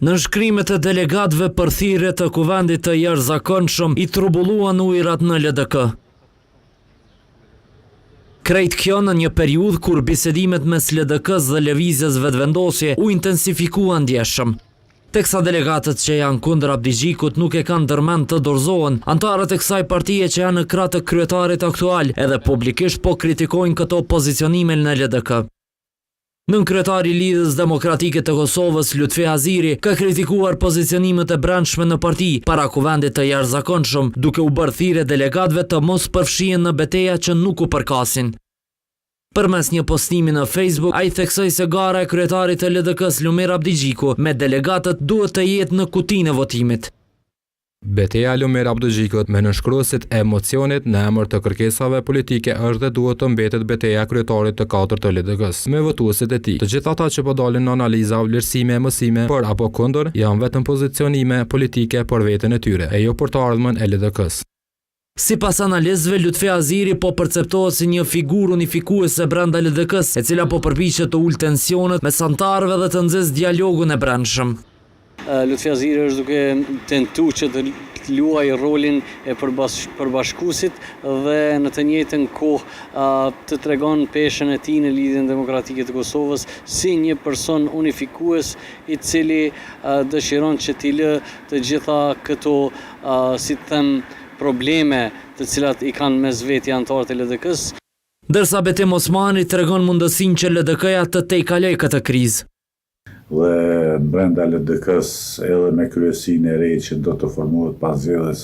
Në shkrimet e delegatëve për thirrje të kuvendit të jashtëzakonshëm i trubulluan ujërat në LDK. Krejt kjo në një periudhë kur bisedimet mes LDK-s dhe lëvizjes vetëvendosje u intensifikuan ndjeshëm. Teksa delegatët që janë kundër Abdigjikut nuk e kanë ndërmend të dorëzohen, antarët e kësaj partie që janë në krah të kryetarit aktual edhe publikisht po kritikojnë këto pozicionime në LDK. Nën kryetari i Lidhjes Demokratike të Kosovës, Lutfi Aziri, ka kritikuar pozicionimet e brendshme në parti para kuvendit të jashtëzakonshëm, duke u bërë thirrje delegatëve të mos përfshihen në betejë që nuk u përkasin. Përmes një postimi në Facebook, ai theksoi se gara e kryetarit të LDK-s Lumir Abdigjiku me delegatët duhet të jetë në kutinë e votimit. Betejë Lumir Abdigjikut me nënshkruesit e emocionit në emër të kërkesave politike është dhe duhet të mbetet betejë kryetarit të katërt të LDK-s me votuesit e tij. Të gjithë ata që po dalin në analiza vlerësime e mësime për apo kundër janë vetëm pozicionime politike për veten e tyre, e jo për të ardhmen e LDK-s. Sipas analizëve, Lutfi Aziri po perceptohet si një figurë unifikuese brenda LDK-s, e cila po përpiqet të ulë tensionet mes anëtarëve dhe të nxesë dialogun e brendshëm. Lutfi Aziri është duke tentuar që të luajë rolin e përbashkuesit dhe në të njëjtën kohë të tregon peshën e tij në Lidhjen Demokratike të Kosovës si një person unifikues i cili dëshiron që t'i lë të gjitha këto, si të them, probleme të cilat i kanë mes veti anëtarët e LDK-s. Ndërsa Betim Osmani tregon mundësinë që LDK-ja të tejkalojë këtë krizë. Dhe brenda LDK-s edhe me kryesinë e re që do të formohet pas zgjedhjes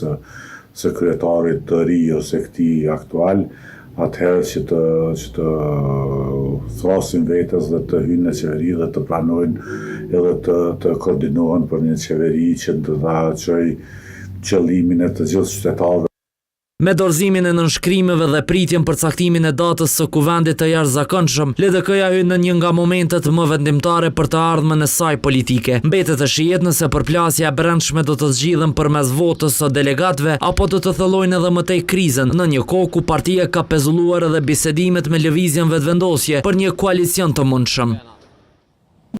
së kryetarit të ri ose këtij aktual, atëherë që të thrasin vetes dhe të hyjnë në qeveri dhe të pranojnë edhe të koordinohen për një qeveri që të çojë qëllimin e të gjithë qytetarëve. Me dorëzimin e nënshkrimeve dhe pritjen për caktimin e datës së kuvendit të jashtëzakonshëm, LDK-ja hyn në një nga momentet më vendimtare për të ardhmen e saj politike. Mbetet të shihet nëse përplasja e brendshme do të zgjidhen përmes votës së delegatëve apo do të thellojnë edhe më tej krizën, në një kohë ku partia ka pezulluar edhe bisedimet me lëvizjen vetëvendosje për një koalicion të mundshëm.